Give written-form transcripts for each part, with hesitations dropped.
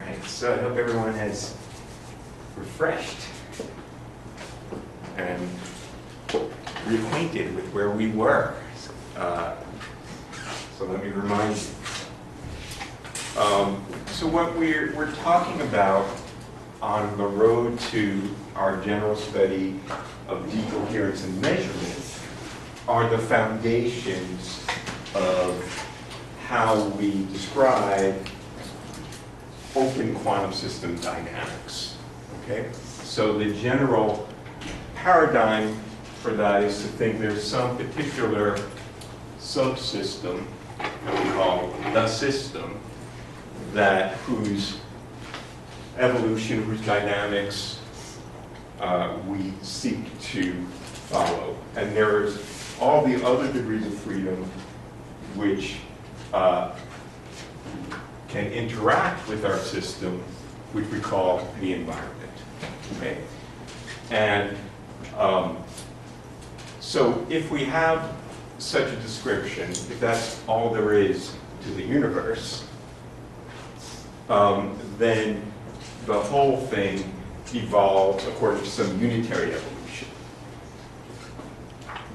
Right, so I hope everyone has refreshed and reacquainted with where we were. So let me remind you. So what we're talking about on the road to our general study of decoherence and measurement are the foundations of how we describe open quantum system dynamics. Okay? So the general paradigm for that is to think there's some particular subsystem that we call the system whose evolution, whose dynamics we seek to follow. And there's all the other degrees of freedom which can interact with our system, which we call the environment. Okay? And so if we have such a description, if that's all there is to the universe, then the whole thing evolves according to some unitary evolution.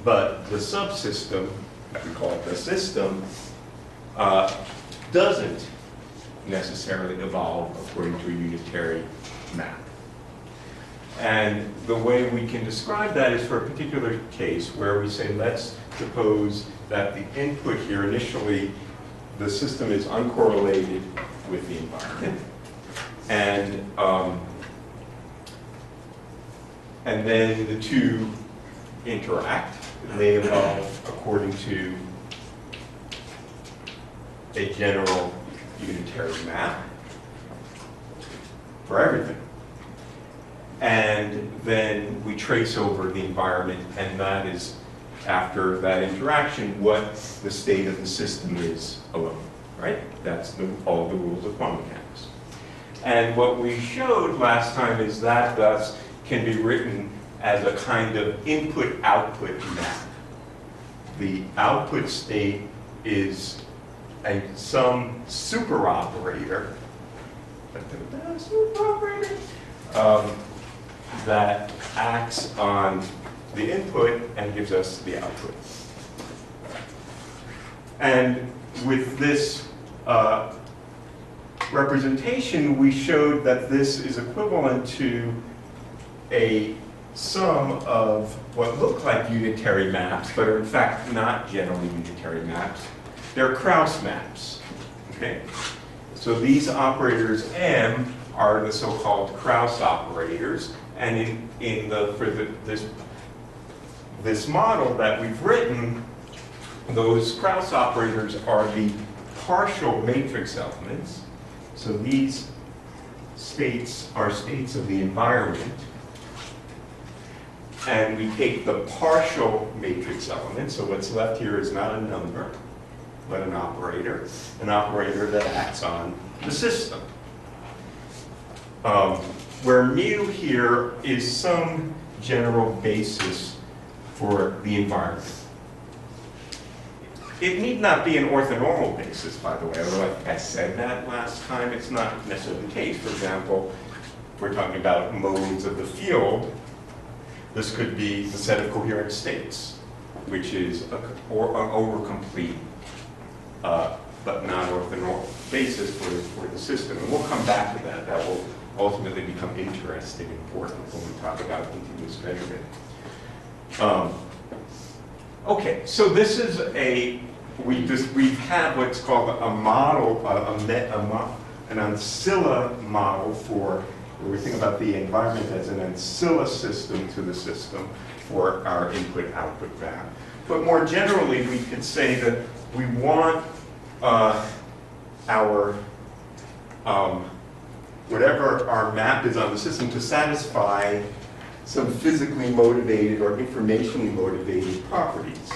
But the subsystem, that we call it the system, doesn't necessarily evolve according to a unitary map. And the way we can describe that is for a particular case where we say, let's suppose that the input here initially, the system is uncorrelated with the environment. And then the two interact. They evolve according to a general unitary map for everything. And then we trace over the environment, and that is, after that interaction, what the state of the system is alone, right? That's all the rules of quantum mechanics. And what we showed last time is that thus can be written as a kind of input-output map. The output state is some superoperator, that acts on the input and gives us the output. And with this representation, we showed that this is equivalent to a sum of what look like unitary maps, but are in fact not generally unitary maps. They're Krauss maps. Okay? So these operators M are the so-called Krauss operators, and this model that we've written, those Krauss operators are the partial matrix elements. So these states are states of the environment. And we take the partial matrix element, so what's left here is not a number, but an operator that acts on the system. Where mu here is some general basis for the environment. It need not be an orthonormal basis, by the way, although I think I said that last time. It's not necessarily the case. For example, if we're talking about modes of the field, this could be the set of coherent states, which is an overcomplete but not orthonormal basis for the system. And we'll come back to that. That will ultimately become interesting and important when we talk about continuous measurement. Okay, so this is we've had what's called a model, an ancilla model for where we think about the environment as an ancilla system to the system for our input-output map. But more generally, we could say that we want whatever our map is on the system to satisfy some physically motivated or informationally motivated properties.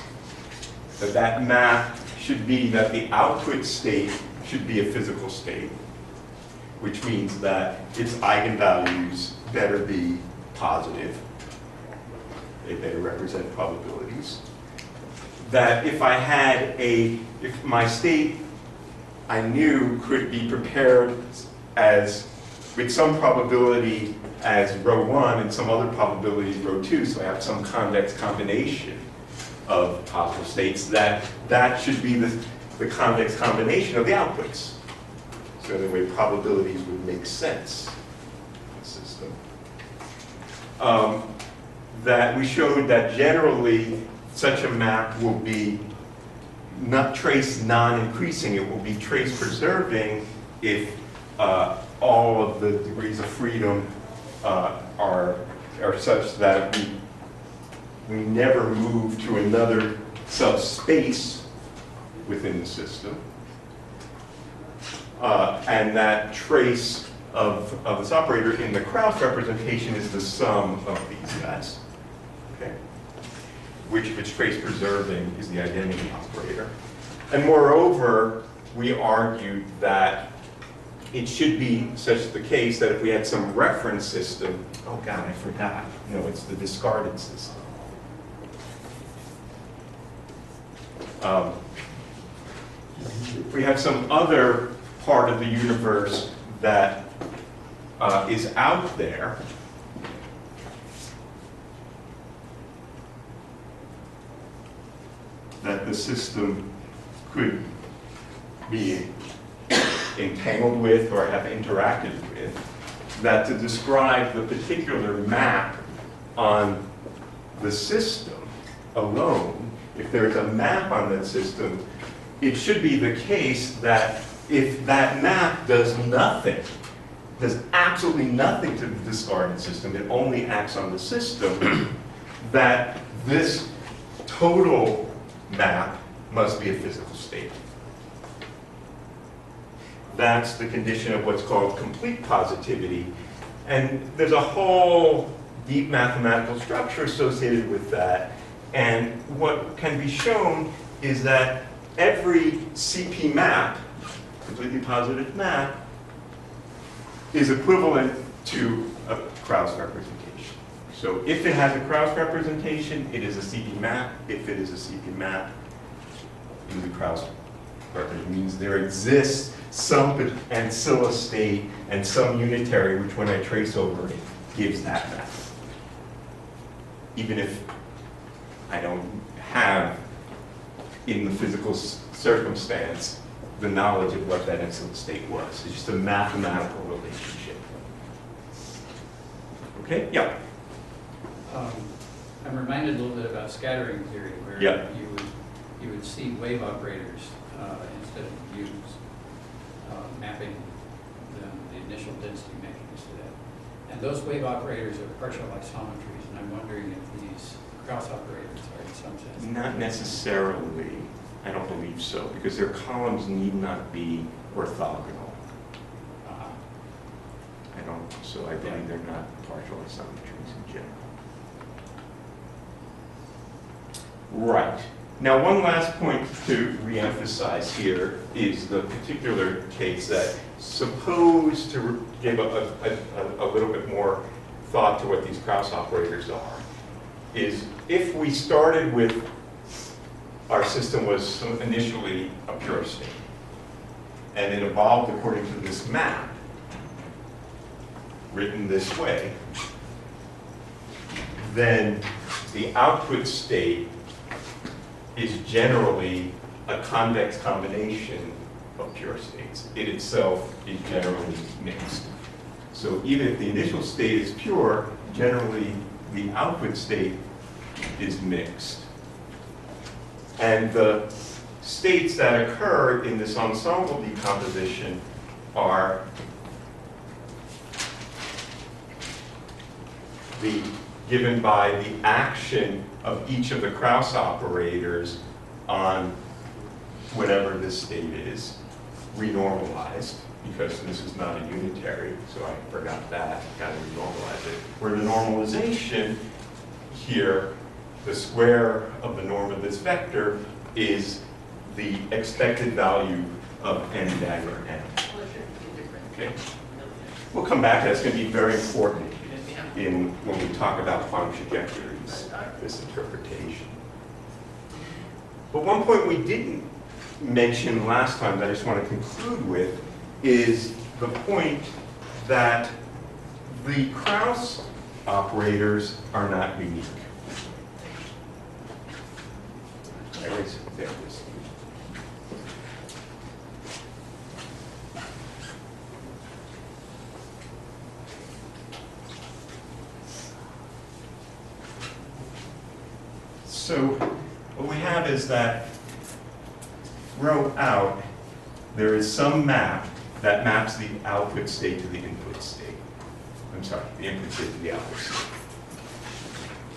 That map should be that the output state should be a physical state, which means that its eigenvalues better be positive. They better represent probabilities. That if my state I knew could be prepared as, with some probability as rho 1 and some other probability as rho 2, so I have some convex combination of possible states, that should be the convex combination of the outputs. So in a way, probabilities would make sense in the system. That we showed that generally such a map will be not trace non-increasing, it will be trace preserving if all of the degrees of freedom are such that we never move to another subspace within the system. And that trace of this operator in the Krauss representation is the sum of these guys. Okay? Which, if it's trace preserving, is the identity operator. And moreover, we argued that it should be such the case that if we had some reference system, oh God, I forgot. No, it's the discarded system. If we have some other part of the universe that is out there, that the system could be entangled with or have interacted with, that to describe the particular map on the system alone, if there's a map on that system, it should be the case that if that map does nothing, does absolutely nothing to the discarded system, it only acts on the system, that this total map must be a physical state. That's the condition of what's called complete positivity. And there's a whole deep mathematical structure associated with that. And what can be shown is that every CP map, completely positive map, is equivalent to a Krauss representation. So if it has a Krauss representation, it is a CP map. If it is a CP map, it is a Krauss representation. It means there exists some ancilla state and some unitary, which when I trace over it, gives that map. Even if I don't have, in the physical circumstance, the knowledge of what that ancilla state was. It's just a mathematical relationship. Okay? Yeah. I'm reminded a little bit about scattering theory, where you would see wave operators instead of views, mapping the initial density measurements to that. And those wave operators are partial isometries, and I'm wondering if these Krauss operators are in some sense. Not necessarily. I don't believe so, because their columns need not be orthogonal. I don't, so I believe they're not partial isometries in general. Right. Now, one last point to reemphasize here is the particular case that, suppose to give a little bit more thought to what these Krauss operators are, is if we started with our system was initially a pure state, and it evolved according to this map, written this way, then the output state is generally a convex combination of pure states. It itself is generally mixed. So even if the initial state is pure, generally the output state is mixed. And the states that occur in this ensemble decomposition are given by the action of each of the Krauss operators on whatever this state is, renormalized, because this is not a unitary, so I forgot that, got to renormalize it. Where the normalization here, the square of the norm of this vector is the expected value of n dagger n. Okay? We'll come back, that's going to be very important when we talk about quantum trajectories, this interpretation. But one point we didn't mention last time that I just want to conclude with is the point that the Krauss operators are not unique. There it is. So what we have is that row out, there is some map that maps the output state to the input state. I'm sorry, the input state to the output state.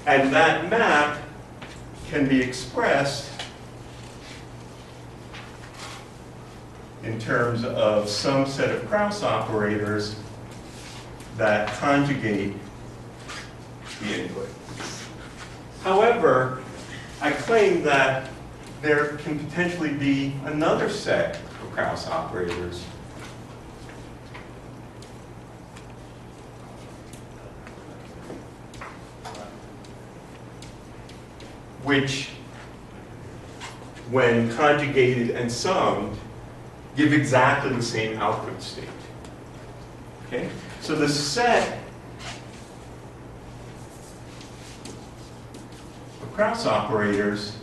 And that map can be expressed in terms of some set of Krauss operators that conjugate the input. However, I claim that there can potentially be another set of Krauss operators which, when conjugated and summed, give exactly the same output state. Okay? So the set of Krauss operators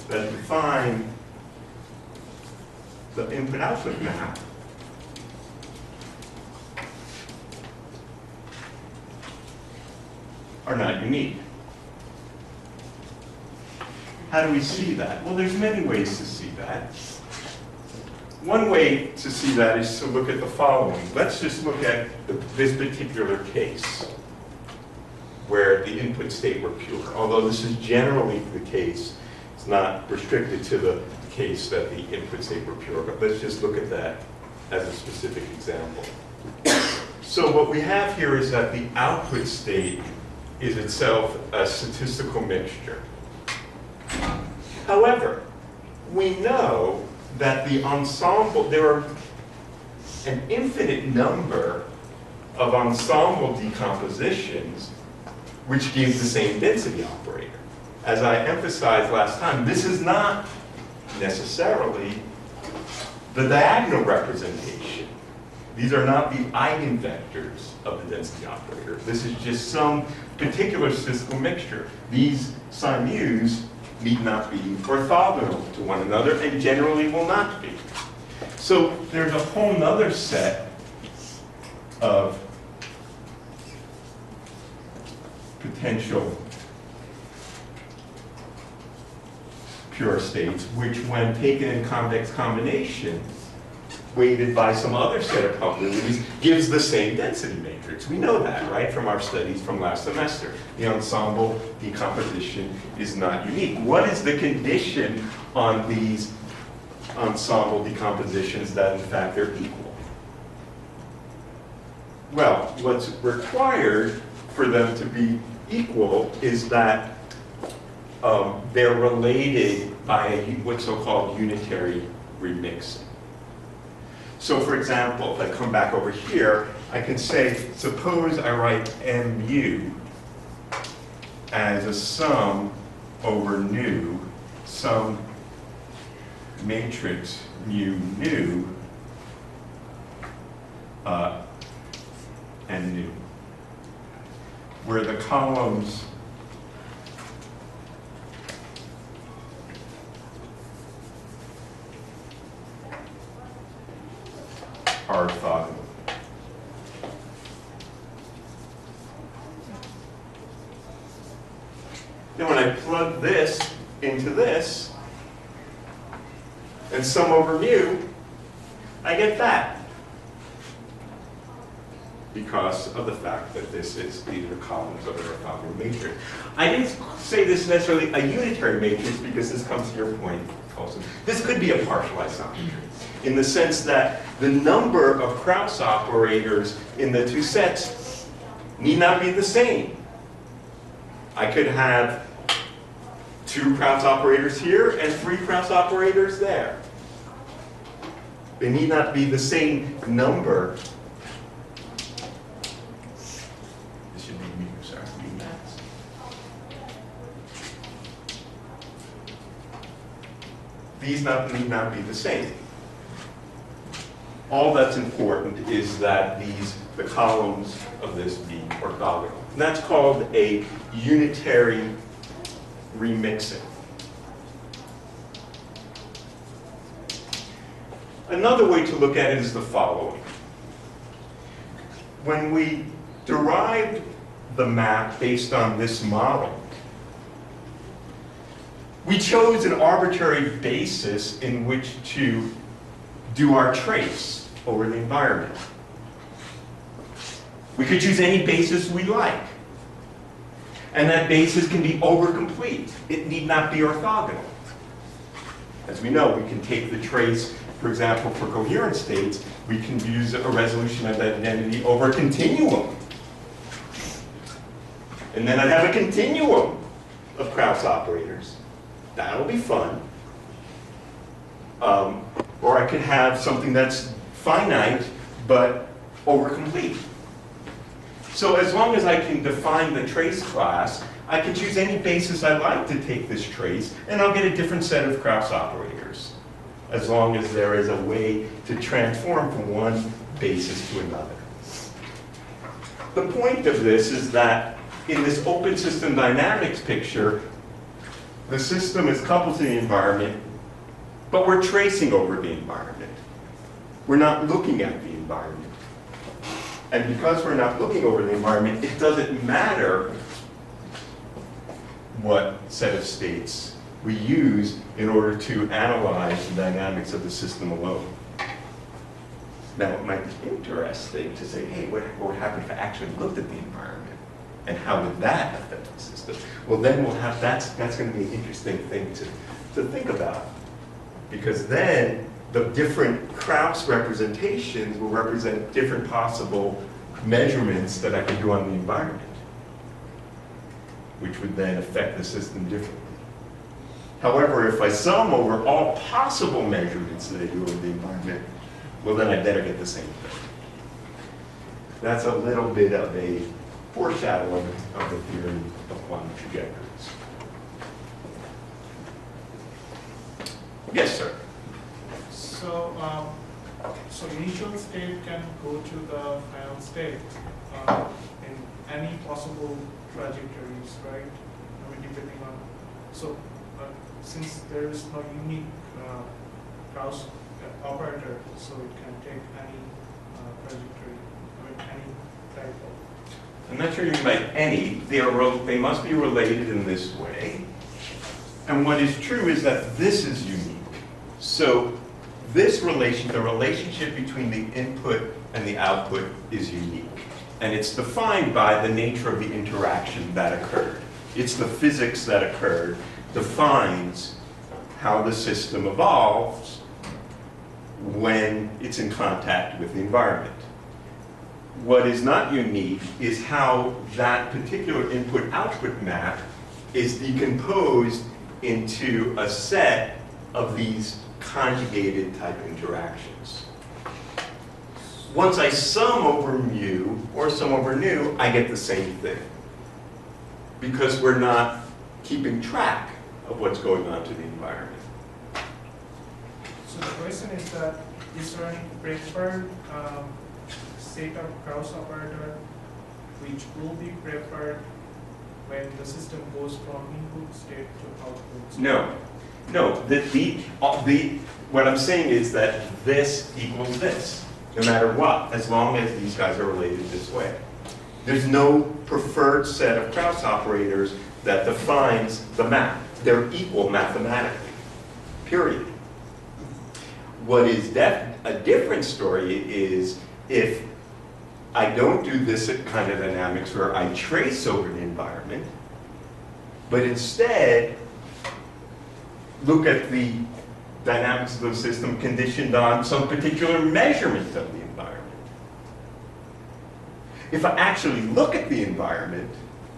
that define the input-output map are not unique. How do we see that? Well, there's many ways to see that. One way to see that is to look at the following. Let's just look at this particular case where the input state were pure. Although this is generally the case, it's not restricted to the case that the input state were pure, but let's just look at that as a specific example. So what we have here is that the output state is itself a statistical mixture. However, we know that the ensemble, there are an infinite number of ensemble decompositions which give the same density operator. As I emphasized last time, this is not necessarily the diagonal representation. These are not the eigenvectors of the density operator. This is just some particular statistical mixture. These psi mu's need not be orthogonal to one another and generally will not be. So there's a whole nother set of potential pure states, which when taken in convex combination, weighted by some other set of probabilities, gives the same density matrix. We know that, right, from our studies from last semester. The ensemble decomposition is not unique. What is the condition on these ensemble decompositions that, in fact, they're equal? Well, what's required for them to be equal is that they're related by what's so-called unitary remixing. So for example, if I come back over here, I can say, suppose I write mu as a sum over nu, some matrix mu nu, and nu, where the columns are orthogonal. Then when I plug this into this and sum over mu, I get that. Because of the fact that these are columns of an orthogonal matrix. I didn't say this is necessarily a unitary matrix because this comes to your point also. This could be a partial isometry in the sense that the number of Krauss operators in the two sets need not be the same. I could have 2 Krauss operators here and 3 Krauss operators there. They need not be the same number. This should be mu, sorry, mu max. these need not be the same. All that's important is that the columns of this be orthogonal. And that's called a unitary remixing. Another way to look at it is the following. When we derived the map based on this model, we chose an arbitrary basis in which to do our trace over the environment. We could choose any basis we like. And that basis can be overcomplete. It need not be orthogonal. As we know, we can take the trace, for example, for coherent states, we can use a resolution of that identity over a continuum. And then I'd have a continuum of Krauss operators. That'll be fun. Or I could have something that's finite, but overcomplete. So as long as I can define the trace class, I can choose any basis I like to take this trace, and I'll get a different set of Krauss operators, as long as there is a way to transform from one basis to another. The point of this is that in this open system dynamics picture, the system is coupled to the environment, but we're tracing over the environment. We're not looking at the environment. And because we're not looking over the environment, it doesn't matter what set of states we use in order to analyze the dynamics of the system alone. Now, it might be interesting to say, hey, what would happen if I actually looked at the environment? And how would that affect the system? Well, then we'll have, that's going to be an interesting thing to think about. Because then the different Krauss representations will represent different possible measurements that I can do on the environment, which would then affect the system differently. However, if I sum over all possible measurements that I do of the environment, well, then I better get the same thing. That's a little bit of a foreshadowing of the theory of quantum trajectories. Yes, sir. So initial state can go to the final state in any possible trajectories, right? I mean, depending on, since there is no unique Krauss operator, so it can take any trajectory, I mean, any type of. I'm not sure you mean by any. They must be related in this way. And what is true is that this is unique. So this the relationship between the input and the output is unique. And it's defined by the nature of the interaction that occurred. It's the physics that occurred defines how the system evolves when it's in contact with the environment. What is not unique is how that particular input-output map is decomposed into a set of these conjugated type interactions. Once I sum over mu or sum over nu, I get the same thing. Because we're not keeping track of what's going on to the environment. So the question is that, is there any preferred set of Krauss operator which will be preferred when the system goes from input state to output state? No. No, what I'm saying is that this equals this, no matter what, as long as these guys are related this way. There's no preferred set of Krauss operators that defines the map. They're equal mathematically, period. What is a different story is if I don't do this kind of dynamics where I trace over the environment, but instead look at the dynamics of the system conditioned on some particular measurement of the environment. If I actually look at the environment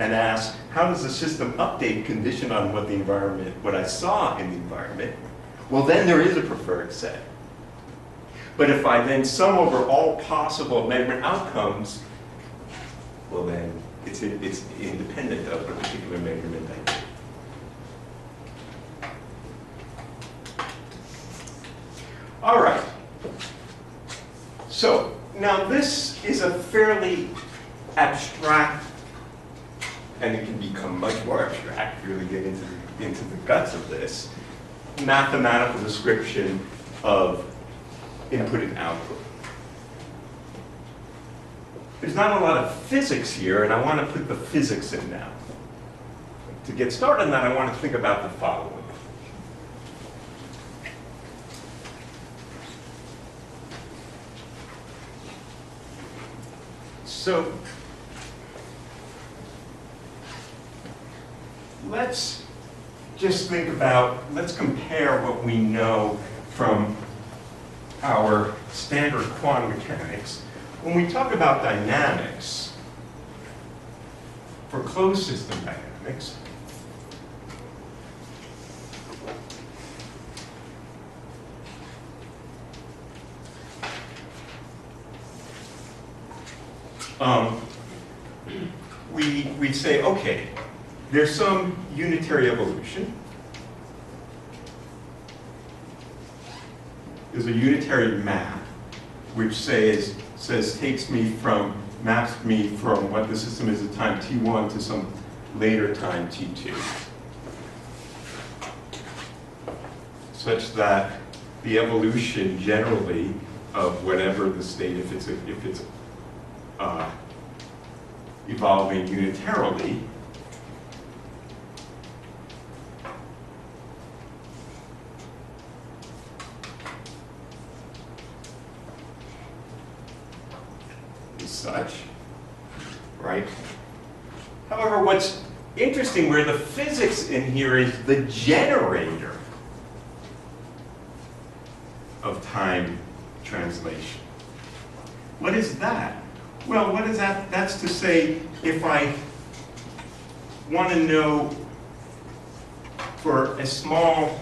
and ask, how does the system update conditioned on what the environment, what I saw in the environment, well, then there is a preferred set. But if I then sum over all possible measurement outcomes, well, then it's independent of the particular measurement I do. All right. So now this is a fairly abstract, and it can become much more abstract if you really get into the guts of this, mathematical description of input and output. There's not a lot of physics here, and I want to put the physics in now. To get started on that, I want to think about the following. So let's just think about, let's compare what we know from our standard quantum mechanics. When we talk about dynamics, for closed system dynamics, we say, okay, there's some unitary evolution. There's a unitary map which takes me from, maps me from what the system is at time t1 to some later time t2. Such that the evolution generally of whatever the state, if it's evolving unitarily, is such, right? However, what's interesting, where the physics in here is the generator of time translation. What is that? Well, what is that? That's to say, if I want to know for a small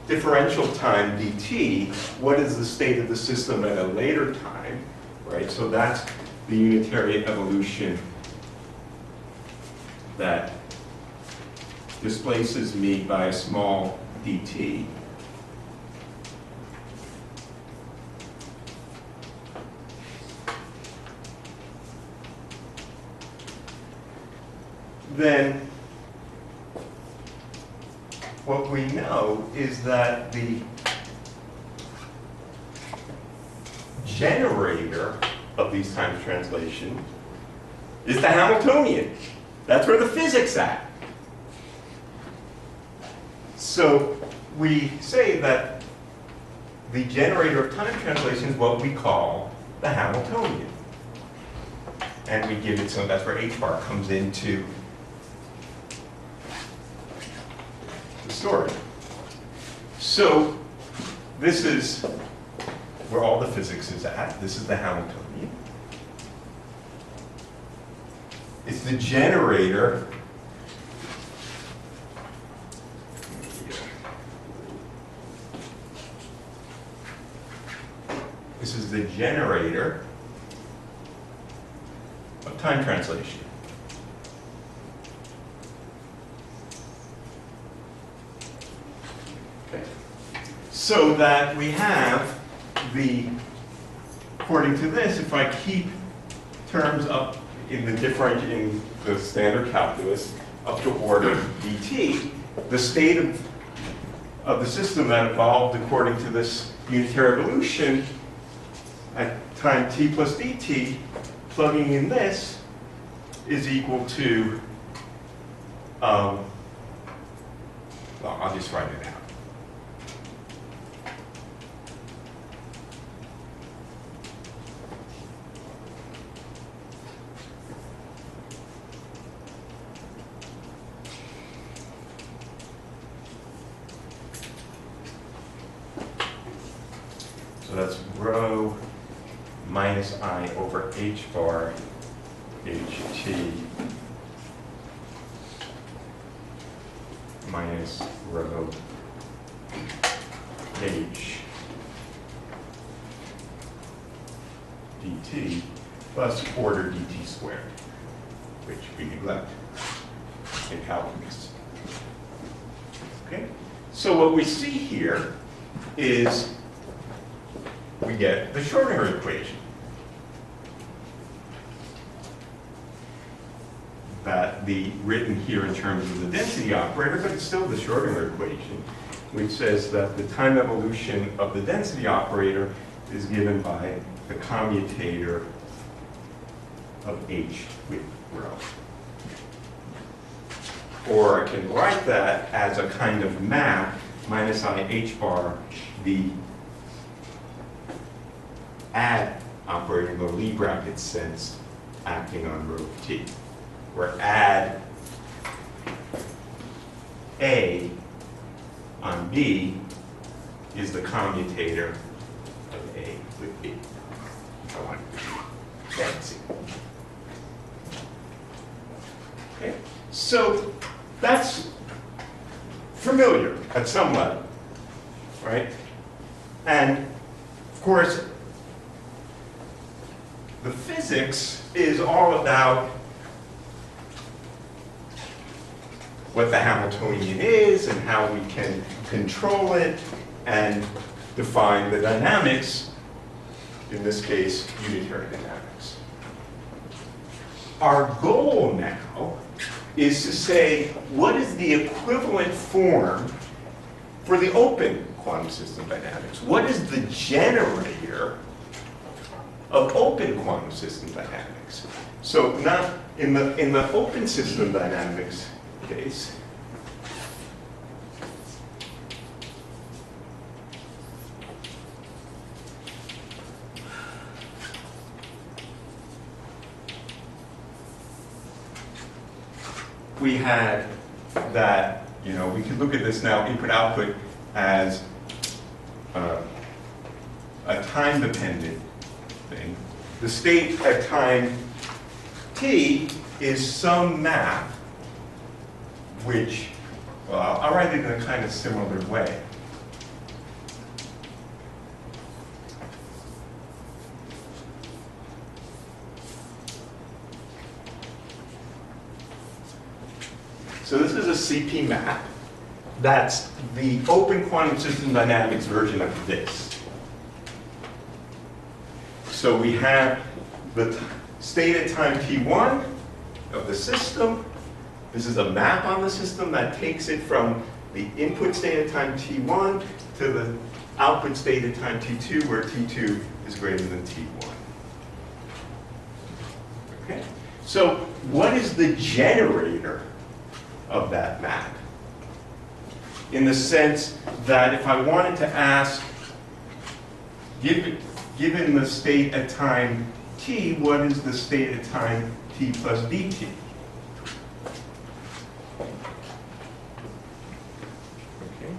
differential time dt, what is the state of the system at a later time, right? So that's the unitary evolution that displaces me by a small dt. Then what we know is that the generator of these time translations is the Hamiltonian. That's where the physics at. So we say that the generator of time translation is what we call the Hamiltonian. And we give it, so that's where h bar comes into the story. So this is where all the physics is at. This is the Hamiltonian. It's the generator this is the generator of time translation. Okay. So that we have the, according to this, if I keep terms up in the standard calculus up to order dt, the state of the system that evolved according to this unitary evolution at time t plus dt, plugging in this, is equal to, well, I'll just write it out. So that's rho minus I over h bar ht minus rho h dt plus order dt squared, which we neglect in calculus. Okay? So what we see here is we get the Schrodinger equation. That written here in terms of the density operator, but it's still the Schrodinger equation, which says that the time evolution of the density operator is given by the commutator of h with rho. Or I can write that as a kind of map, minus I h bar, the add operator in the Lie bracket sense, acting on rho t, where add A on B is the commutator of A with B. I want to be fancy. Okay, so that's familiar at some level, right? And of course, the physics is all about what the Hamiltonian is and how we can control it and define the dynamics, in this case, unitary dynamics. Our goal now is to say, what is the equivalent form for the open quantum system dynamics? What is the generator of open quantum system dynamics? So not in the open system dynamics case, we had that, we could look at this now, input-output, as a time-dependent thing. The state at time t is some map which, well, I'll write it in a kind of similar way. So this is a CP map. That's the open quantum system dynamics version of this. So we have the state at time t1 of the system. This is a map on the system that takes it from the input state at time t1 to the output state at time t2, where t2 is greater than t1. Okay? So what is the generator of that map? In the sense that if I wanted to ask, given the state at time t, what is the state at time t plus dt? Okay.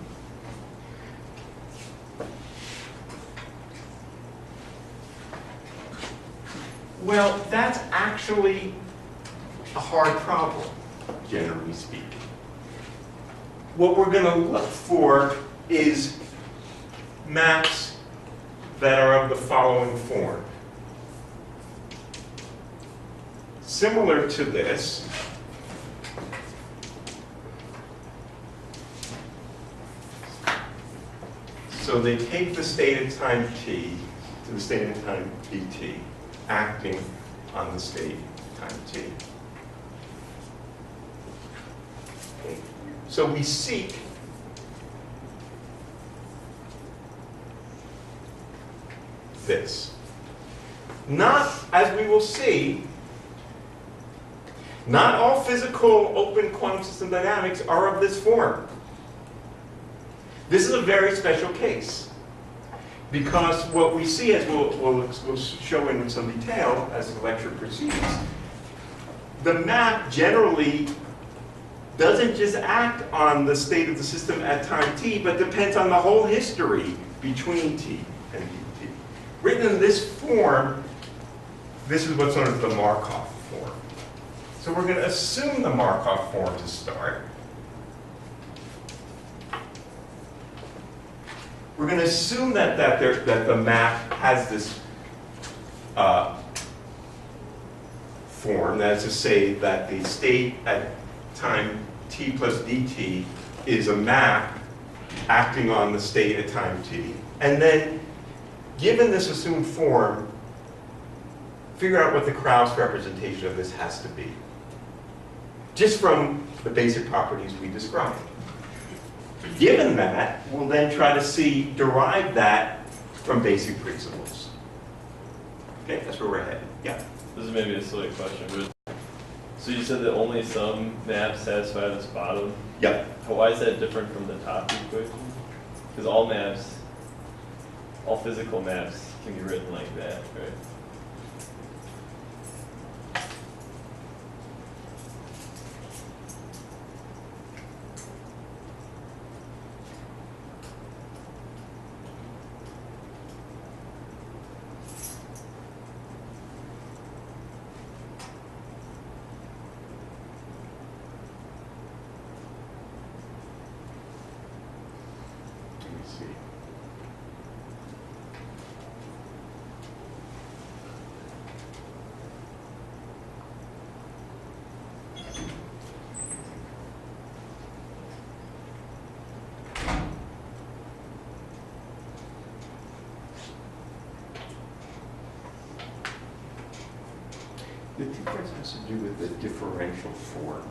Well, that's actually a hard problem, generally speaking. What we're going to look for is maps that are of the following form. Similar to this, so they take the state at time t to the state at time dt, acting on the state at time t. Okay. So we seek this. Not, as we will see, not all physical open quantum system dynamics are of this form. This is a very special case, because what we see, as we'll show in some detail as the lecture proceeds, the map generally doesn't just act on the state of the system at time t, but depends on the whole history between t and dt. Written in this form, this is what's known as the Markov form. So we're going to assume the Markov form to start. We're going to assume that the map has this form, that is to say that the state at time t plus dt is a map acting on the state at time t. And then given this assumed form, figure out what the Krauss representation of this has to be, just from the basic properties we described. Given that, we'll then try to derive that from basic principles. Okay, that's where we're headed. Yeah. This is maybe a silly question, but so you said that only some maps satisfy this bottom. Yep. Why is that different from the top equation? Because all maps, all physical maps can be written like that, right? Let me see. The difference has to do with the differential form.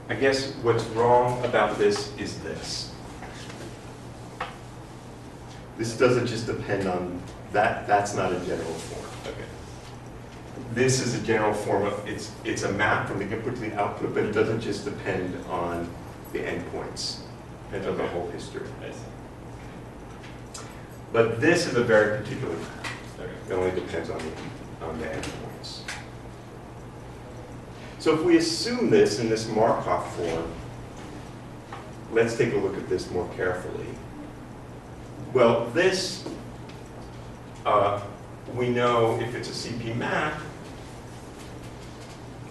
I guess what's wrong about this is this. This doesn't just depend on that. That's not a general form. Okay. This is a general form of, it's a map from the input to the output, but it doesn't just depend on the endpoints. It depends on the whole history. I see. But this is a very particular map. Okay. It only depends on the endpoints. So if we assume this in this Markov form, let's take a look at this more carefully. Well, this, we know if it's a CP map,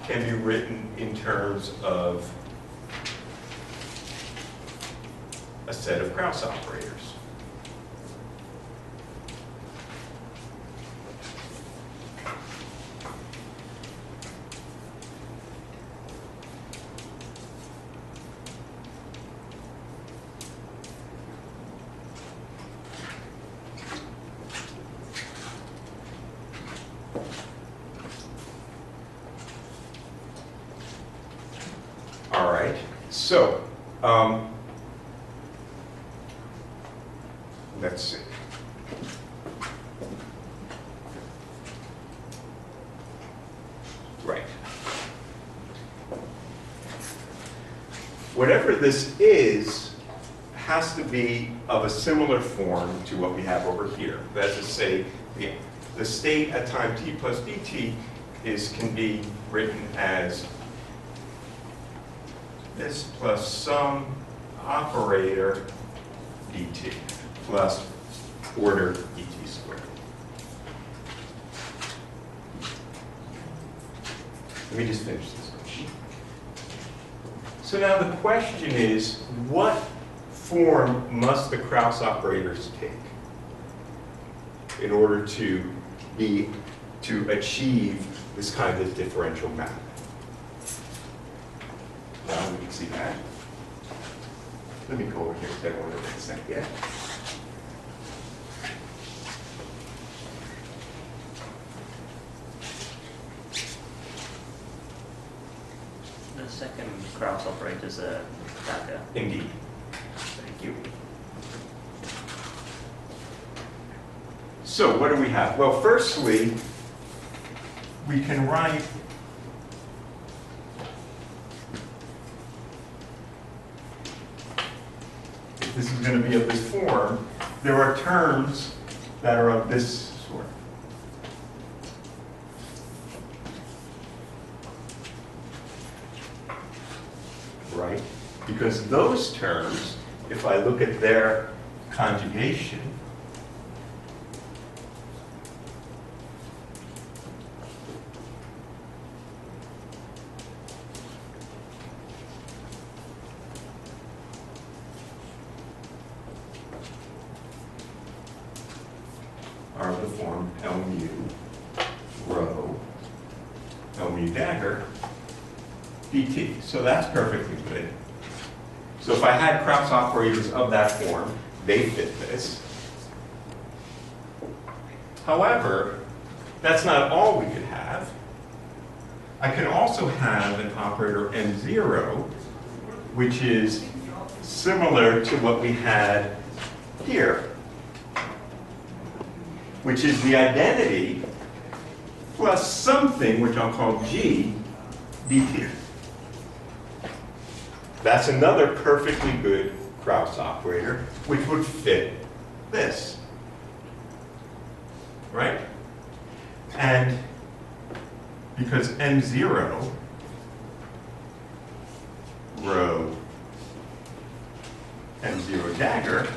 can be written in terms of a set of Krauss operators. All right, so let's see. Right. Whatever this is has to be of a similar form to what we have over here. That is to say, the state at time t plus dt can be written as this plus some operator dt plus order dt squared. Let me just finish this question. So now the question is, what form must the Krauss operators take in order to achieve this kind of differential map? Now we can see that. Let me go over here because I don't want to make a second yet. The second Krauss operator is a dagger. Indeed. Thank you. So what do we have? Well, firstly, we can write if this is going to be of this form, there are terms that are of this sort. Right? Because those terms, if I look at their conjugation, L mu rho L mu dagger dt. So that's perfectly good. So if I had Krauss operators of that form, they fit this. However, that's not all we could have. I could also have an operator M0, which is similar to what we had here, which is the identity plus something, which I'll call G dt. That's another perfectly good Krauss operator, which would fit this, right? And because M0 rho M0 dagger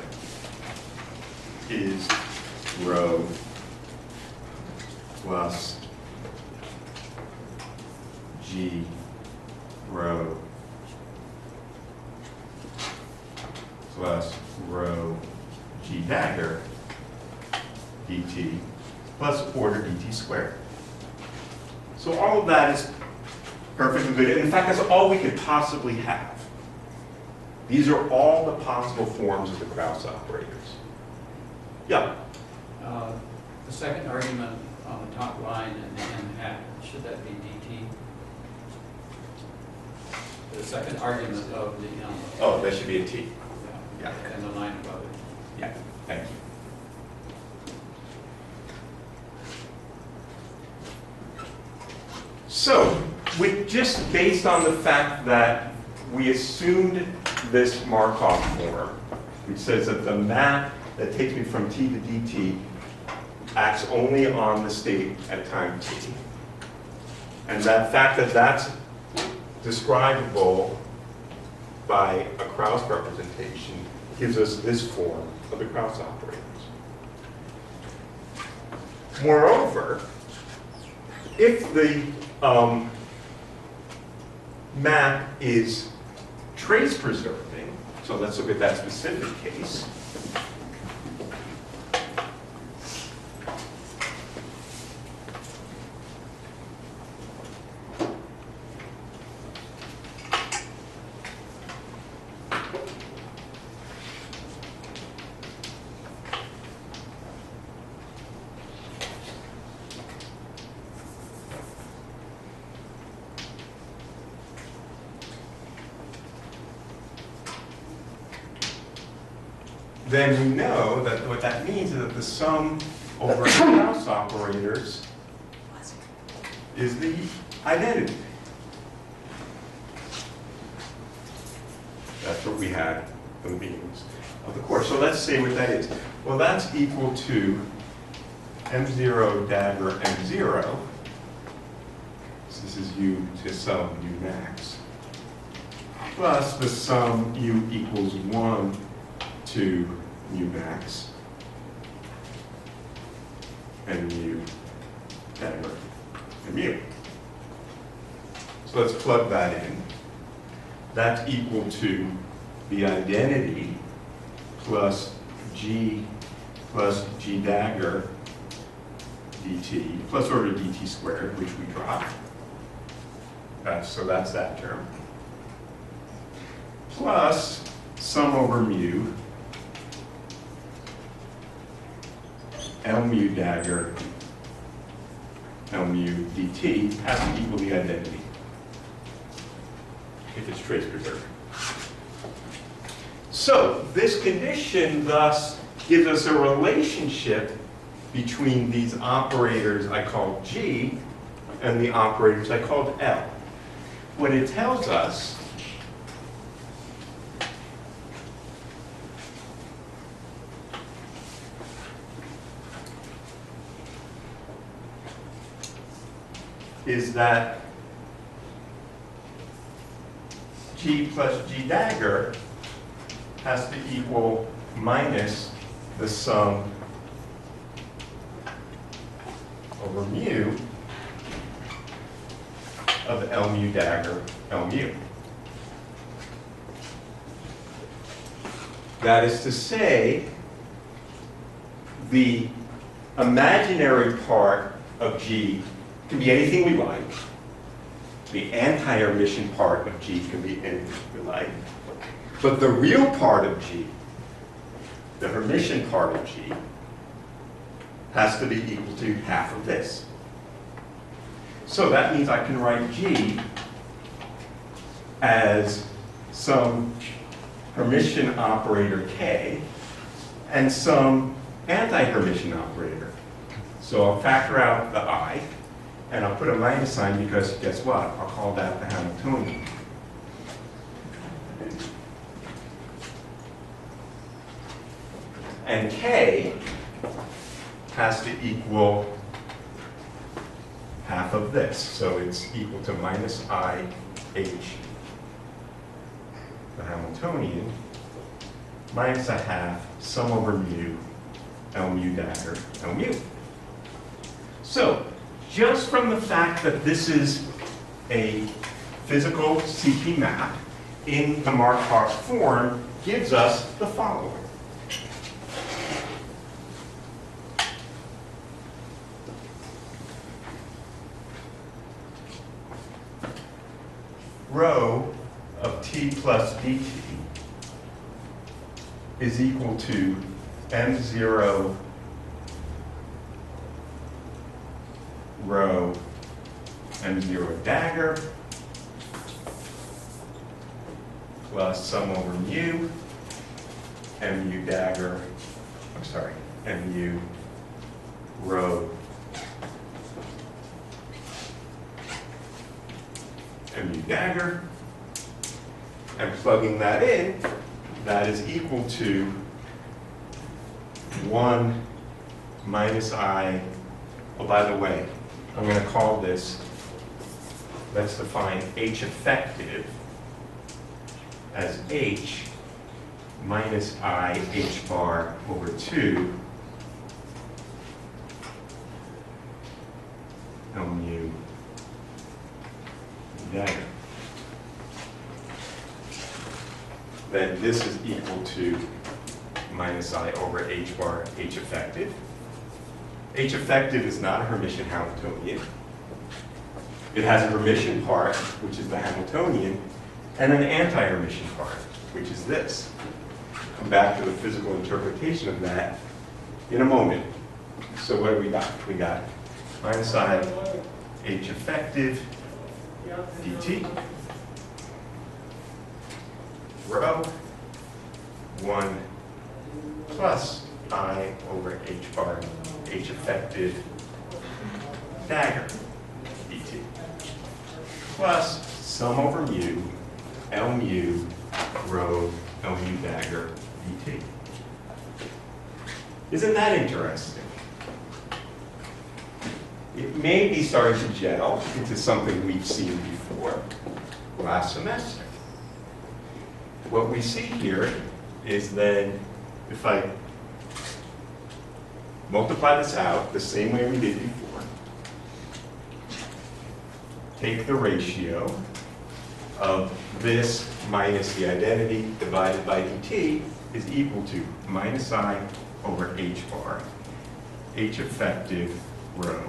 is rho plus G rho plus rho G dagger dt plus order dt squared. So all of that is perfectly good. And in fact, that's all we could possibly have. These are all the possible forms of the Krauss operators. Yeah? The second argument on the top line and the n hat, should that be dt? The second argument of the n. Oh, that should be a t. Yeah. And the line above it. Yeah, thank you. So, just based on the fact that we assumed this Markov form, which says that the map that takes me from t to dt acts only on the state at time t, and that fact that that's describable by a Krauss representation gives us this form of the Krauss operators. Moreover, if the map is trace preserving, so let's look at that specific case. Then we know that what that means is that the sum over the Krauss operators is the identity. That's what we had from the beginnings of the course. So let's say what that is. Well, that's equal to M0 dagger M0. So this is U to sum U max. Plus the sum U equals 1 to mu max and mu dagger and mu. So let's plug that in. That's equal to the identity plus G dagger dt plus order dt squared, which we dropped. So that's that term. Plus sum over mu L mu dagger L mu dt has to equal the identity if it's trace preserving. So this condition thus gives us a relationship between these operators I called G and the operators I called L. What it tells us is that G plus G dagger has to equal minus the sum over mu of L mu dagger L mu. That is to say, the imaginary part of G can be anything we like. The anti-Hermitian part of G can be anything we like. But the real part of G, the Hermitian part of G, has to be equal to half of this. So that means I can write G as some Hermitian operator K and some anti-Hermitian operator. So I'll factor out the I, and I'll put a minus sign because guess what? I'll call that the Hamiltonian. And K has to equal half of this. So it's equal to minus I H, the Hamiltonian, minus a half, sum over mu, L mu dagger, L mu. So just from the fact that this is a physical CP map in the Markov form gives us the following. Rho of t plus dt is equal to m0 rho m0 dagger plus sum over mu mu dagger, I'm sorry, mu rho mu dagger, and plugging that in, that is equal to 1 minus I, oh, by the way, I'm going to call this, let's define H effective as H minus I H bar over 2 L mu dagger. Then this is equal to minus I over H bar H effective. H effective is not a Hermitian Hamiltonian. It has a Hermitian part, which is the Hamiltonian, and an anti-Hermitian part, which is this. Come back to the physical interpretation of that in a moment. So what do we got? We got minus I H effective dt rho 1 plus I over H bar H effective dagger dt plus sum over mu L mu rho L mu dagger dt. Isn't that interesting? It may be starting to gel into something we've seen before last semester. What we see here is then, if I multiply this out the same way we did before, take the ratio of this minus the identity divided by dt is equal to minus I over H bar, H effective rho,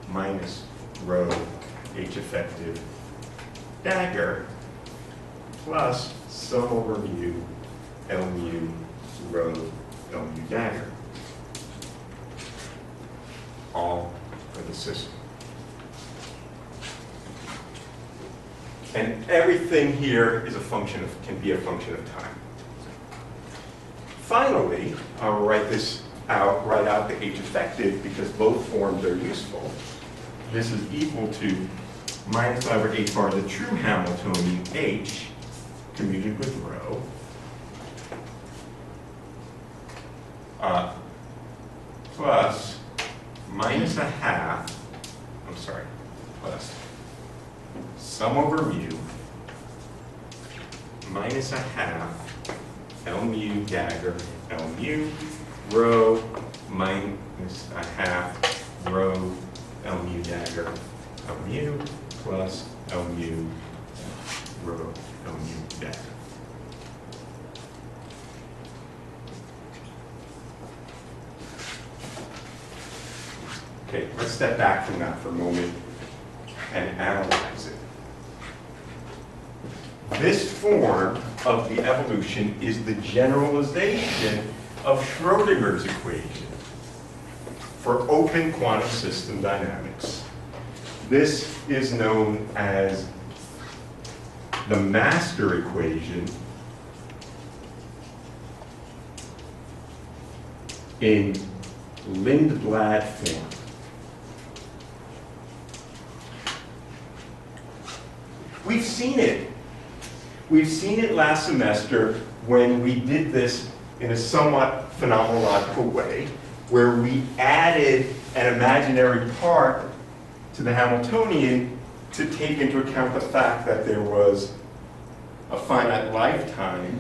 minus rho H effective dagger plus sum over mu L mu rho L mu dagger, all for the system. And everything here is a function of, can be a function of time. Finally, I'll write this out, write out the H effective because both forms are useful. This is equal to minus I over H bar, the true Hamiltonian H, commuted with rho, plus minus a half, I'm sorry, plus sum over mu, minus a half, L mu dagger, L mu, rho, minus a half, rho, L mu dagger, L mu, plus L mu, rho, L mu dagger. step back from that for a moment and analyze it. This form of the evolution is the generalization of Schrodinger's equation for open quantum system dynamics. This is known as the master equation in Lindblad form. We've seen it. We've seen it last semester when we did this in a somewhat phenomenological way, where we added an imaginary part to the Hamiltonian to take into account the fact that there was a finite lifetime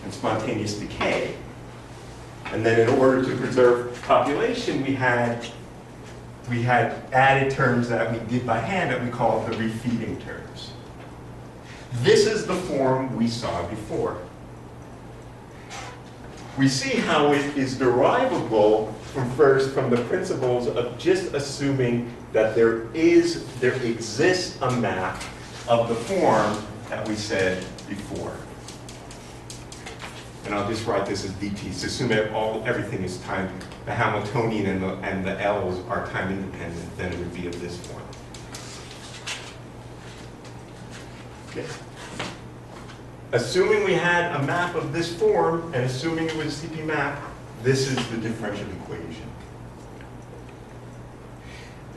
and spontaneous decay. And then in order to preserve population, we had added terms that we did by hand that we call the refeeding terms. This is the form we saw before. We see how it is derivable from the principles of just assuming that there exists a map of the form that we said before. And I'll just write this as dt. So assume that everything is time, the Hamiltonian and the L's are time independent, then it would be of this form. Okay. Assuming we had a map of this form, and assuming it was a CP map, this is the differential equation.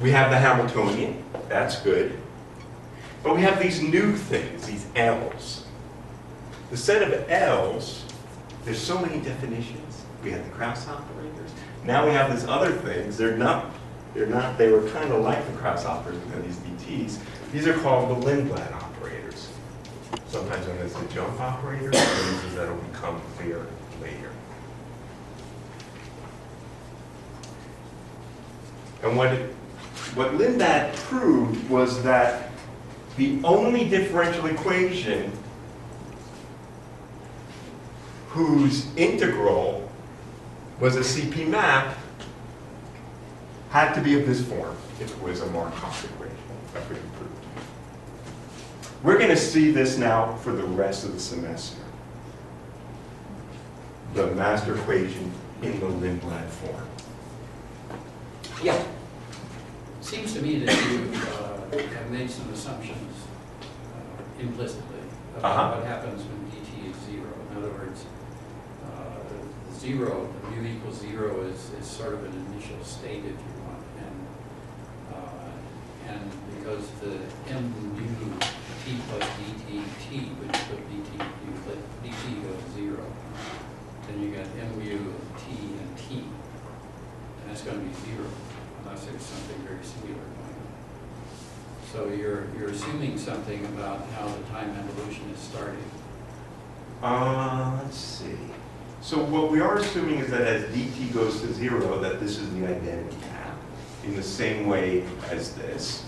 We have the Hamiltonian, that's good. But we have these new things, these L's. The set of L's, there's so many definitions. We have the Krauss operators. Now we have these other things. They were kind of like the Krauss operators and these DTs. These are called the Lindblad operators. Sometimes known as the jump operators, and that'll become clear later. And what Lindblad proved was that the only differential equation whose integral was a CP map had to be of this form if it was a Markov equation. That's what he proved. We're going to see this now for the rest of the semester. The master equation in the Lindblad form. Yeah. Seems to me that you have made some assumptions implicitly about what happens when dt is 0. In other words, zero, mu equals 0 is sort of an initial state, if you want, and because the mu t plus dt t, when you put dt goes to 0, then you get mu t and t, and that's going to be 0 unless there's something very singular going on. So you're assuming something about how the time evolution is starting. Let's see. So what we are assuming is that as dt goes to 0, that this is the identity map in the same way as this.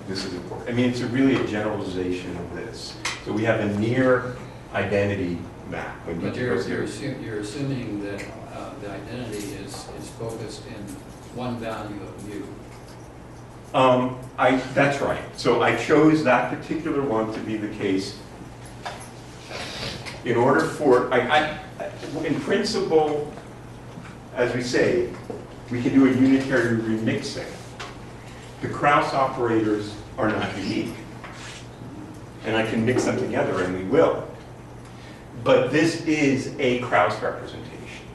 This is important. I mean, it's really a generalization of this. So we have a near identity map. When But dt you're goes to 0. assuming that the identity is focused in one value of mu. That's right. So I chose that particular one to be the case in order for, in principle, as we say, we can do a unitary remixing. The Krauss operators are not unique. And I can mix them together, and we will. But this is a Krauss representation,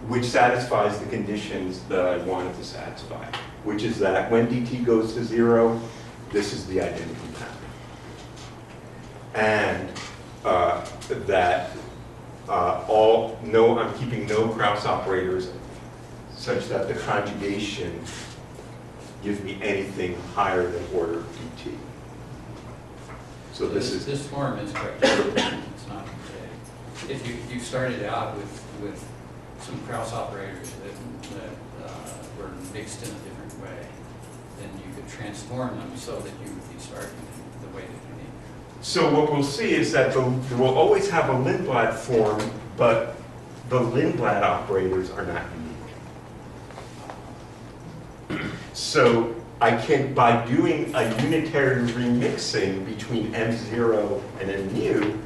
which satisfies the conditions that I wanted to satisfy, which is that when dt goes to 0, this is the identity map. And that I'm keeping no Krauss operators such that the conjugation gives me anything higher than order dt. So this form is correct. It's not. If you started out with some Krauss operators that were mixed in a different way, then you could transform them so that you would be starting the way that you need. So what we'll see is that we'll always have a Lindblad form, but the Lindblad operators are not unique. So I can, by doing a unitary remixing between M0 and M mu,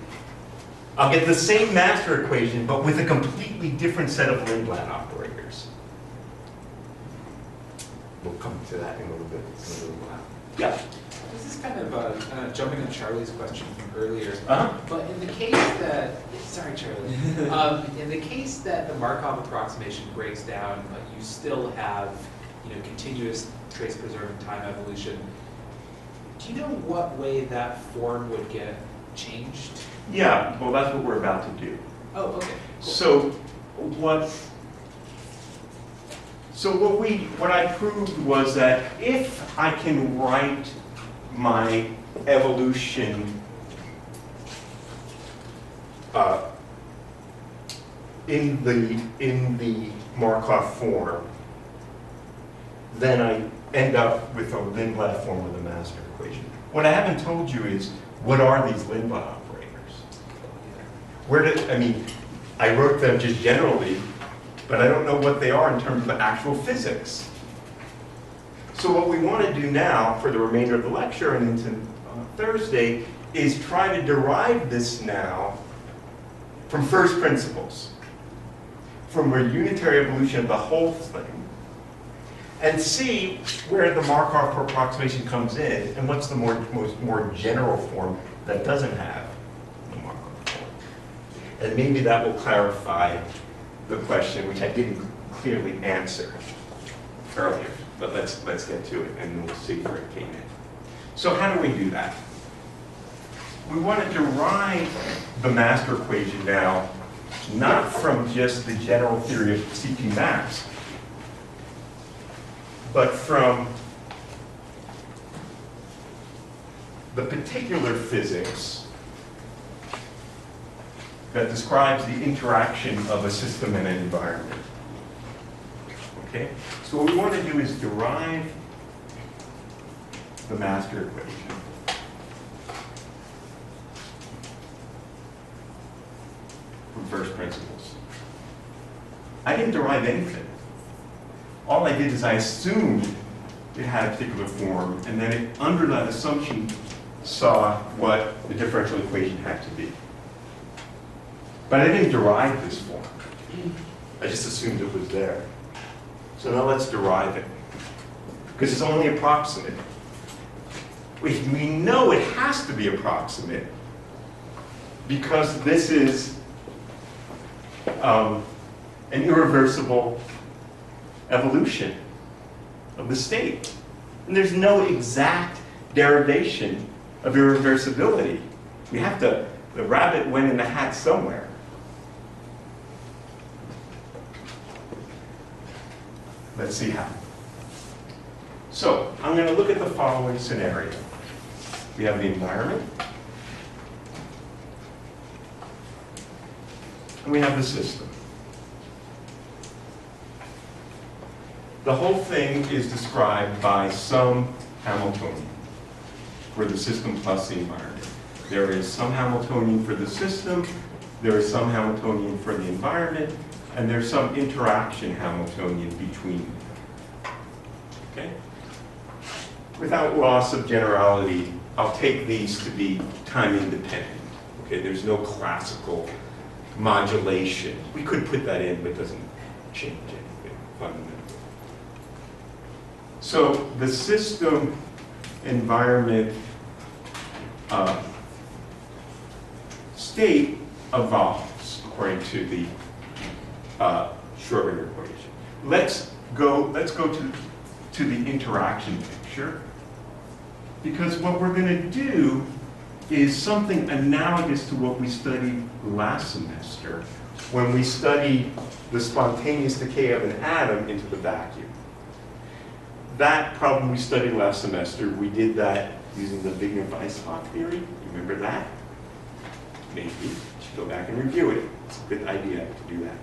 I'll get the same master equation, but with a completely different set of Lindblad operators. We'll come to that in a little bit. In a little while. Yeah. This is kind of jumping on Charlie's question from earlier. Uh-huh. But in the case that, sorry Charlie, in the case that the Markov approximation breaks down, but you still have, continuous trace preserving time evolution, do you know what way that form would get changed? Yeah, well, that's what we're about to do. Oh, okay. Cool. So what I proved was that if I can write my evolution in the Markov form, then I end up with a Lindblad form of the master equation. What I haven't told you is, what are these Lindblad operators? I wrote them just generally, but I don't know what they are in terms of actual physics. So what we want to do now for the remainder of the lecture and into Thursday is try to derive this now from first principles, from a unitary evolution of the whole thing, and see where the Markov approximation comes in and what's the more general form that doesn't have the Markov form. And maybe that will clarify the question, which I didn't clearly answer earlier. But let's get to it, and we'll see where it came in. So how do we do that? We want to derive the master equation now, not from just the general theory of CP maps, but from the particular physics that describes the interaction of a system and an environment. Okay? So what we want to do is derive the master equation from first principles. I didn't derive anything. All I did is I assumed it had a particular form, and then it, under that assumption, saw what the differential equation had to be. But I didn't derive this form. I just assumed it was there. So now let's derive it, because it's only approximate. We know it has to be approximate because this is an irreversible evolution of the state. And there's no exact derivation of irreversibility. We have to, the rabbit went in the hat somewhere. Let's see how. So I'm going to look at the following scenario. We have the environment, and we have the system. The whole thing is described by some Hamiltonian for the system plus the environment. There is some Hamiltonian for the system, there is some Hamiltonian for the environment, and there's some interaction Hamiltonian between them. Okay? Without loss of generality, I'll take these to be time independent. Okay, there's no classical modulation. We could put that in, but it doesn't change anything fundamentally. So the system environment state evolves according to the Schrödinger equation. Let's go to the interaction picture, because what we're going to do is something analogous to what we studied last semester when we studied the spontaneous decay of an atom into the vacuum. That problem we studied last semester, we did that using the Wigner-Weishaupt theory. You remember that? Maybe. You should go back and review it. It's a good idea to do that.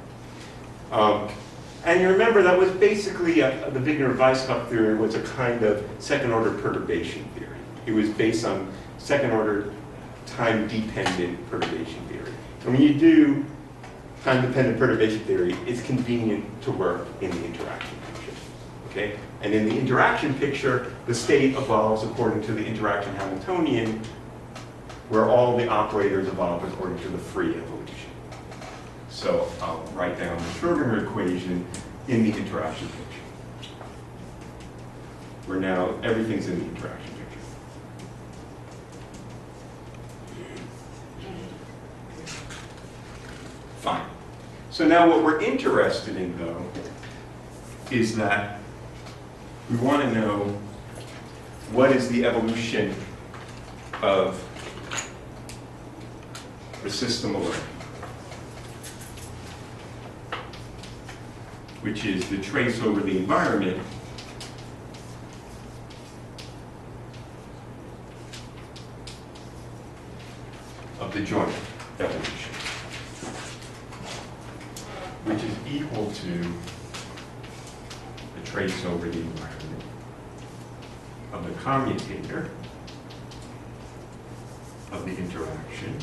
And you remember that was basically, the Wigner-Weishaupt theory was a kind of second-order perturbation theory. It was based on second-order time-dependent perturbation theory. And when you do time-dependent perturbation theory, it's convenient to work in the interaction picture. okay? And in the interaction picture, the state evolves according to the interaction Hamiltonian, where all the operators evolve according to the free evolution. So I'll write down the Schrödinger equation in the interaction picture, where now everything's in the interaction picture. Fine. So now what we're interested in, though, is that we want to know what is the evolution of the system alone, which is the trace over the environment of the joint evolution, which is equal to the trace over the environment of the commutator of the interaction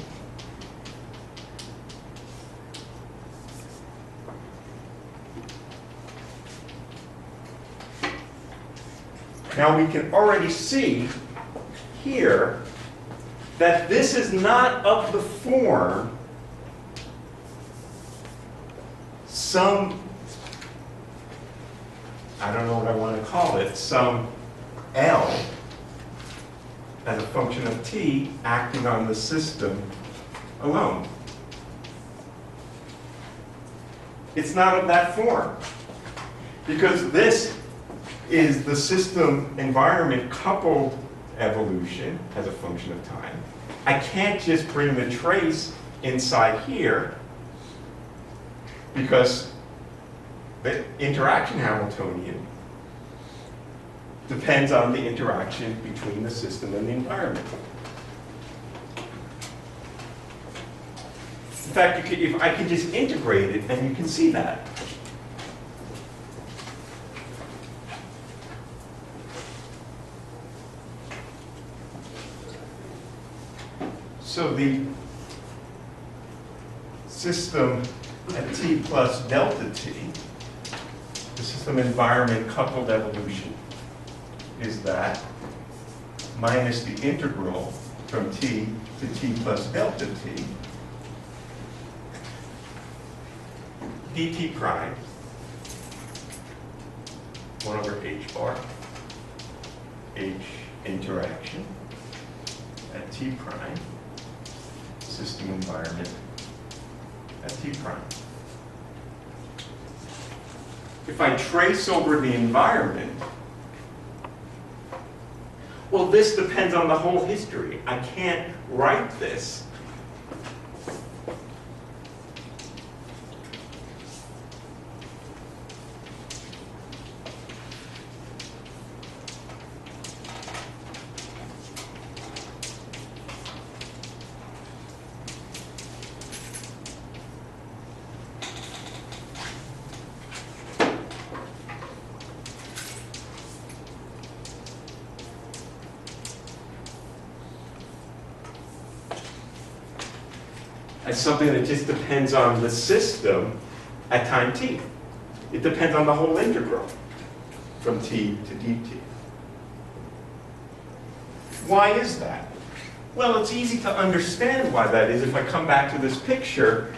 Now we can already see here that this is not of the form some, I don't know what I want to call it, some L as a function of t acting on the system alone. It's not of that form, because this is the system environment coupled evolution as a function of time. I can't just bring the trace inside here, because the interaction Hamiltonian depends on the interaction between the system and the environment. In fact, if I could just integrate it, and you can see that. So the system at t plus delta t, the system environment coupled evolution, is that minus the integral from t to t plus delta t dt prime 1 over h bar, h interaction at t prime, system environment at t prime. If I trace over the environment, well, this depends on the whole history. I can't write this as something that just depends on the system at time t. It depends on the whole integral from t to dt. Why is that? Well, it's easy to understand why that is if I come back to this picture,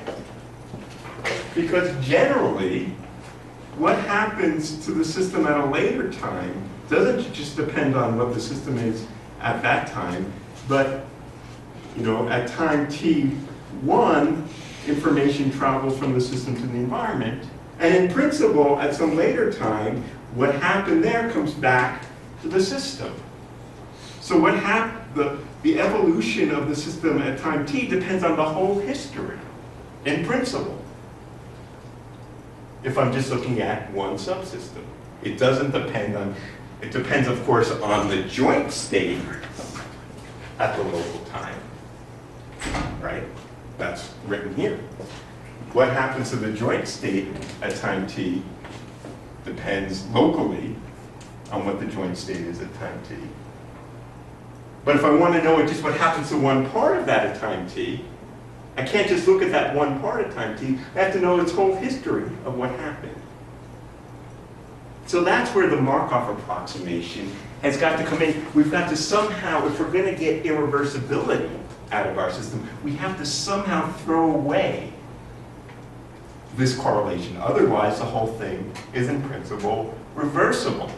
because generally what happens to the system at a later time doesn't just depend on what the system is at that time, but at time t1, information travels from the system to the environment. And in principle, at some later time, what happened there comes back to the system. So what happened, the evolution of the system at time t depends on the whole history, in principle. If I'm just looking at one subsystem. It doesn't depend on, it depends of course on the joint state at the local time, right? That's written here. What happens to the joint state at time t depends locally on what the joint state is at time t. But if I want to know just what happens to one part of that at time t, I can't just look at that one part at time t. I have to know its whole history of what happened. So that's where the Markov approximation has got to come in. We've got to somehow, if we're going to get irreversibility out of our system, we have to somehow throw away this correlation. Otherwise, the whole thing is in principle reversible.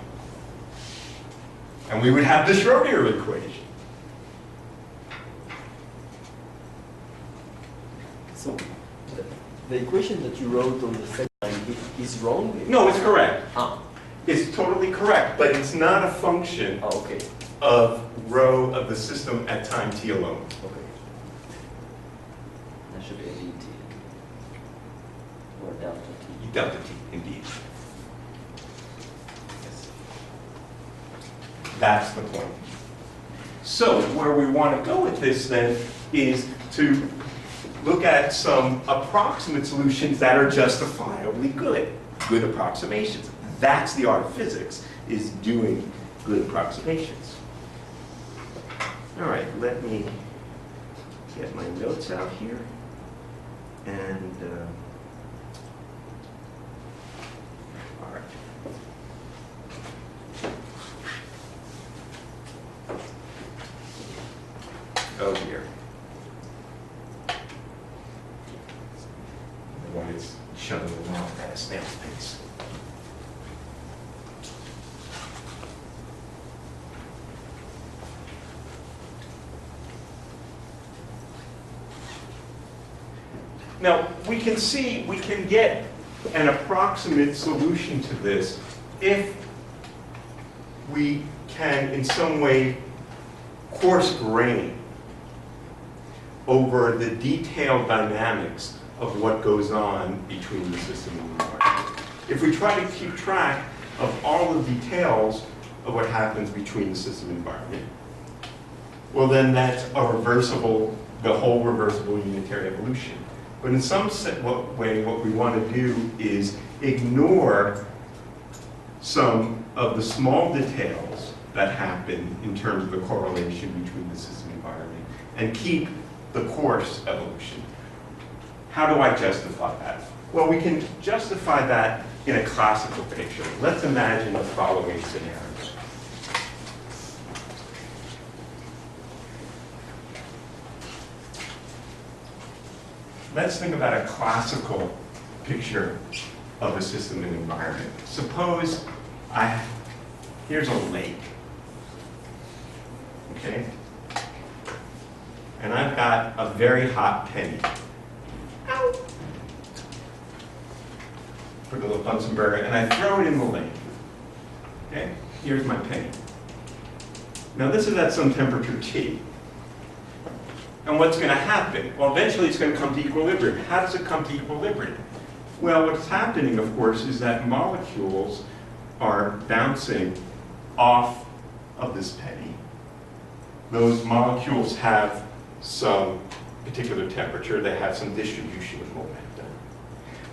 And we would have the Schrodinger equation. So the equation that you wrote on the second line is wrong? No, it's correct. Ah, It's totally correct, but it's not a function oh, okay. of rho of the system at time t alone. Okay. That should be a dt. Or delta t. Delta t, indeed. Yes. That's the point. So where we want to go with this then is to look at some approximate solutions that are justifiably good approximations. That's the art of physics, is doing good approximations. All right, let me get my notes out here. And, all right. Oh dear. The one is shoving along at a snail's pace. Now, we can see, we can get an approximate solution to this if we can, in some way, coarse grain over the detailed dynamics of what goes on between the system and the environment. If we try to keep track of all the details of what happens between the system and environment, well then that's a reversible, the whole reversible unitary evolution. But in some way, what we want to do is ignore some of the small details that happen in terms of the correlation between the system and environment and keep the coarse evolution. How do I justify that? Well, we can justify that in a classical picture. Let's imagine the following scenario. Let's think about a classical picture of a system and environment. Suppose here's a lake, okay? And I've got a very hot penny. Ow! Put a little Bunsen burner, and I throw it in the lake. Okay, here's my penny. Now this is at some temperature T. And what's going to happen? Well, eventually it's going to come to equilibrium. How does it come to equilibrium? Well, what's happening, of course, is that molecules are bouncing off of this penny. Those molecules have some particular temperature. They have some distribution of momentum.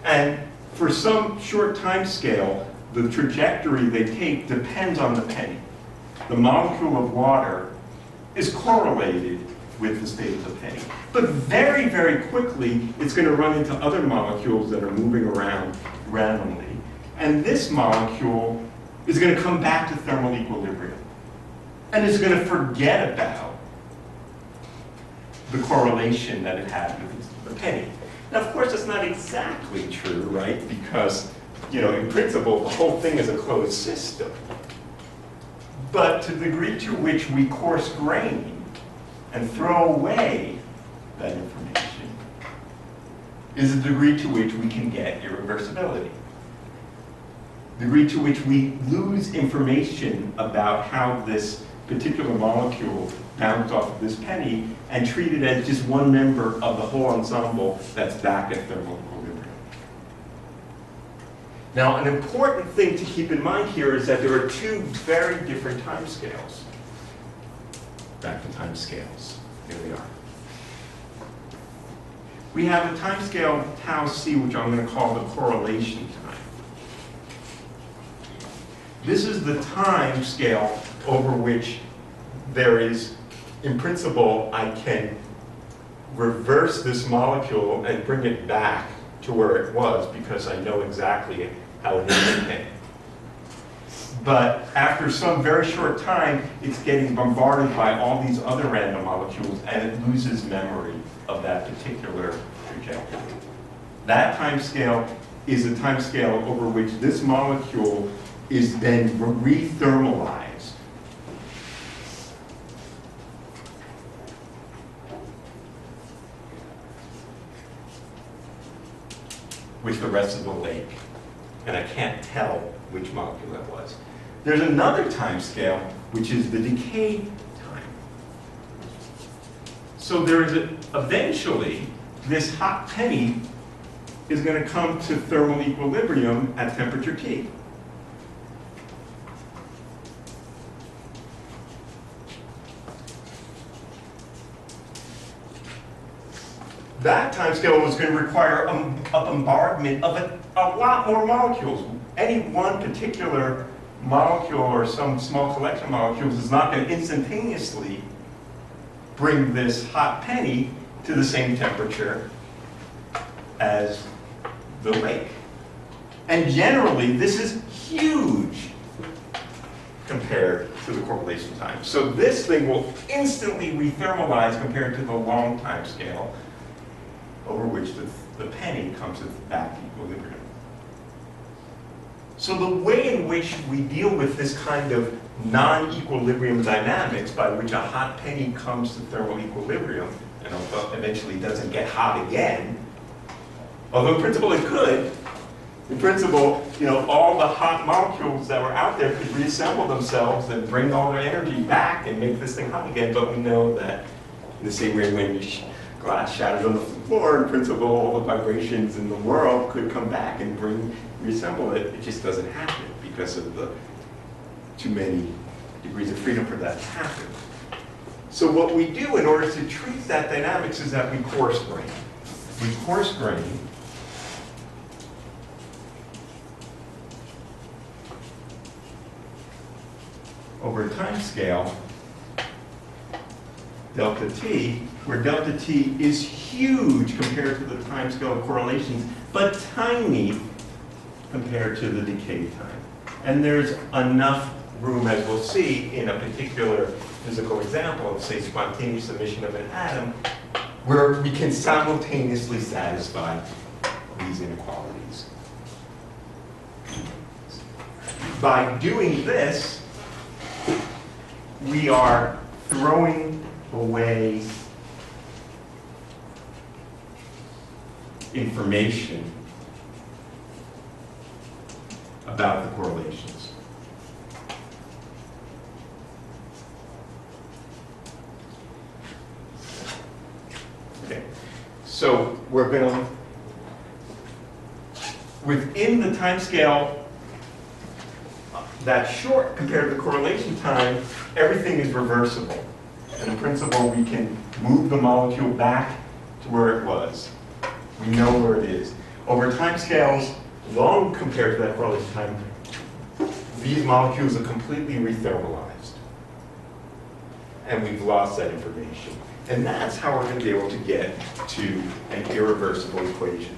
And for some short time scale, the trajectory they take depends on the penny. The molecule of water is correlated with the state of the penny. But very, very quickly, it's going to run into other molecules that are moving around randomly. And this molecule is going to come back to thermal equilibrium. And is going to forget about the correlation that it had with the penny. Now, of course, that's not exactly true, right? Because, you know, in principle, the whole thing is a closed system. But to the degree to which we coarse grain and throw away that information is the degree to which we can get irreversibility. The degree to which we lose information about how this particular molecule bounced off of this penny and treat it as just one member of the whole ensemble that's back at thermal equilibrium. Now, an important thing to keep in mind here is that there are two very different time scales. Back to time scales. Here they are. We have a time scale tau c, which I'm going to call the correlation time. This is the time scale over which there is, in principle, I can reverse this molecule and bring it back to where it was because I know exactly how it is. But after some very short time, it's getting bombarded by all these other random molecules, and it loses memory of that particular trajectory. That time scale is a time scale over which this molecule is then rethermalized. With the rest of the lake. And I can't tell which molecule that was. There's another time scale, which is the decay time. So there is eventually, this hot penny is going to come to thermal equilibrium at temperature T. That time scale was going to require a bombardment of a lot more molecules. Any one particular molecule or some small collection of molecules is not going to instantaneously bring this hot penny to the same temperature as the lake. And generally, this is huge compared to the correlation time. So this thing will instantly rethermalize compared to the long time scale over which the penny comes to back equilibrium. So the way in which we deal with this kind of non-equilibrium dynamics by which a hot penny comes to thermal equilibrium and eventually doesn't get hot again, although in principle it could. In principle, all the hot molecules that were out there could reassemble themselves and bring all their energy back and make this thing hot again, but we know that in the same way when glass shatters on the floor, in principle, all the vibrations in the world could come back and reassemble it. It just doesn't happen because of the too many degrees of freedom for that to happen. So what we do in order to treat that dynamics is that we coarse grain. We coarse grain over a time scale, delta t, where delta t is huge compared to the time scale of correlations, but tiny compared to the decay time. And there's enough room, as we'll see in a particular physical example of, say, spontaneous emission of an atom, where we can simultaneously satisfy these inequalities. By doing this, we are throwing away information about the correlations. Okay, so we're going to, within the time scale that's short compared to the correlation time, everything is reversible. And in principle, we can move the molecule back to where it was. We know where it is. Over time scales long compared to that correlation time, these molecules are completely rethermalized. And we've lost that information. And that's how we're going to be able to get to an irreversible equation.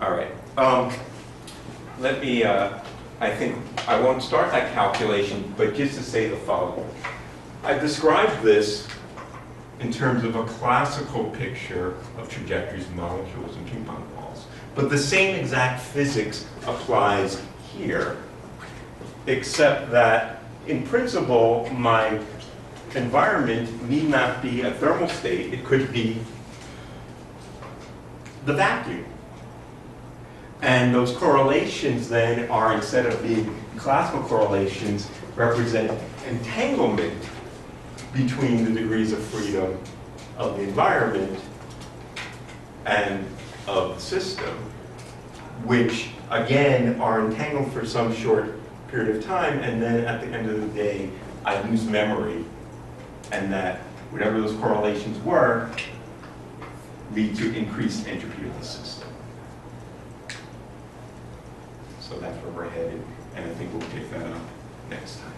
All right. Let me, I think I won't start that calculation, but just to say the following. I've described this in terms of a classical picture of trajectories of molecules and ping pong balls. But the same exact physics applies here, except that in principle, my environment need not be a thermal state. It could be the vacuum. And those correlations then are, instead of being classical correlations, represent entanglement between the degrees of freedom of the environment and of the system, which again are entangled for some short period of time, and then at the end of the day, I lose memory, and that whatever those correlations were lead to increased entropy of the system. So that's where we're headed, and I think we'll pick that up next time.